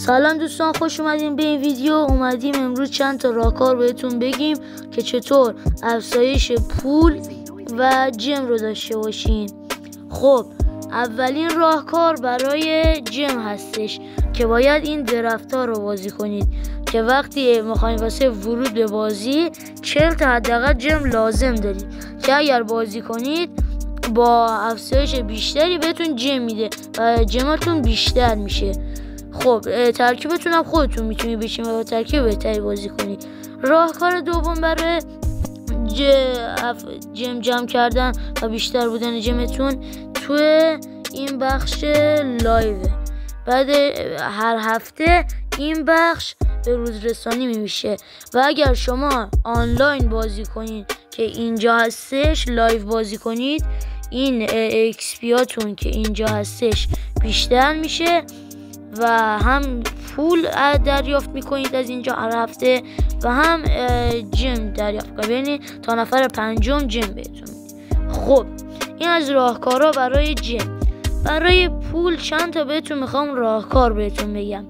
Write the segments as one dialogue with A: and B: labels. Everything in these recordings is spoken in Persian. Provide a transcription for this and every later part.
A: سلام دوستان، خوش اومدین به این ویدیو. اومدیم امروز چند تا راهکار بهتون بگیم که چطور افزایش پول و جم رو داشته باشین. خب اولین راهکار برای جم هستش که باید این درفت ها رو بازی کنید که وقتی میخواین واسه ورود به بازی 40 تا حداقل جم لازم دارید که اگر بازی کنید با افزایش بیشتری بهتون جم میده و جماتون بیشتر میشه. خب ترکیبتون هم خودتون میتونید بشین و با ترکیب بهتری بازی کنید. راهکار دوم برای جمع کردن و بیشتر بودن جمتون توی این بخش لایو. بعد هر هفته این بخش به روز رسانی میشه و اگر شما آنلاین بازی کنید که اینجا هستش، لایو بازی کنید، این اکسپیاتون که اینجا هستش بیشتر میشه و هم پول دریافت میکنید از اینجا هر هفته و هم جم دریافت میکنید، یعنی تا نفر پنجم جم بهتون. خب این از راهکارها برای جم. برای پول چند تا بهتون میخوام راهکار بهتون بگم.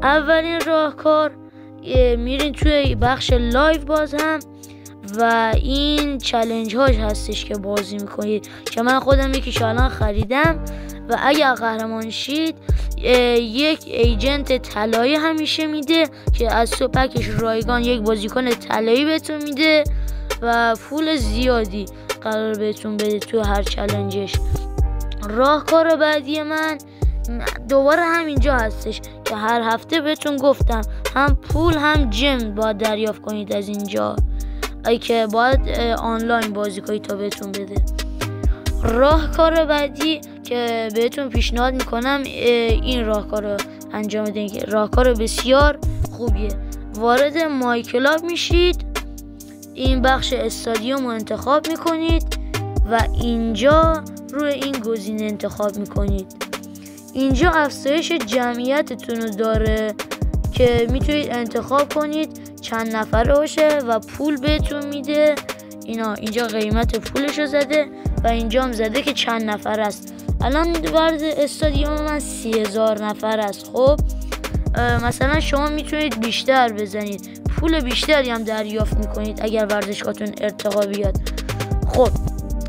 A: اولین راهکار میرین توی بخش لایو باز هم و این چالش هاش هستش که بازی میکنید که من خودم یکیش الان خریدم و اگر قهرمان شید یک ایجنت طلایی همیشه میده که از تو پکش رایگان یک بازیکن طلایی بهتون میده و پول زیادی قرار بهتون بده تو هر چالنجش. راهکار بعدی من دوباره همینجا هستش که هر هفته بهتون گفتم هم پول هم جم باید دریافت کنید از اینجا که باید آنلاین بازی کنید تا بهتون بده. راهکار بعدی که بهتون پیشنهاد میکنم این راهکار رو انجام بدین که راهکار بسیار خوبیه. وارد مای کلاب میشید، این بخش استادیوم رو انتخاب میکنید و اینجا روی این گزینه انتخاب میکنید. اینجا افزایش جمعیتتون رو داره که میتونید انتخاب کنید چند نفره باشه و پول بهتون میده. اینجا قیمت پولش رو زده و اینجا هم زده که چند نفر است. الان ورد استادیوم من 30,000 نفر است. خب مثلا شما میتونید بیشتر بزنید، پول بیشتری هم دریافت میکنید اگر ورزشگاهتون ارتقا بیاد. خب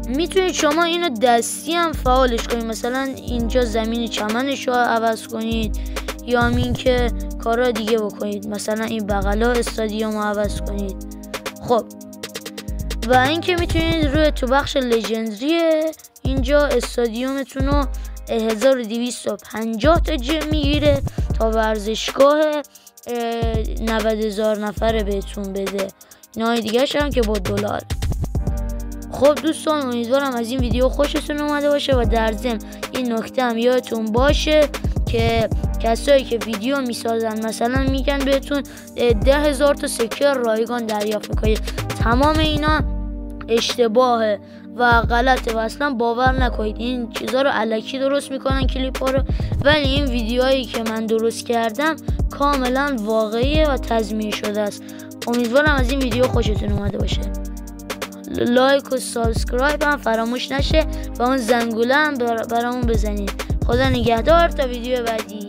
A: میتونید شما اینو دستی هم فعالش کنید، مثلا اینجا زمین چمنش رو عوض کنید یا همین که کارا دیگه بکنید، مثلا این بغلا استادیوم رو عوض کنید. خب و اینکه میتونید روی تو بخش لژندری اینجا استادیومتون رو 1250 تا جم میگیره تا ورزشگاه 90,000 نفره بهتون بده. اینهای دیگه هم که با دلار. خب دوستان امیدوارم از این ویدیو خوشتون اومده باشه و در ضمن این نکته هم یادتون باشه که کسایی که ویدیو میسازن مثلا میگن بهتون 10,000 تا سکه رایگان دریافت میکنید. تمام اینا اشتباهه و غلطه و اصلا باور نکنید. این چیزا رو الکی درست میکنن کلیپ ها رو، ولی این ویدیوهایی که من درست کردم کاملا واقعیه و تضمین شده است. امیدوارم از این ویدیو خوشتون اومده باشه. لایک و سابسکرایب هم فراموش نشه و اون زنگوله هم برامون بزنید. خدا نگهدار تا ویدیو بعدی.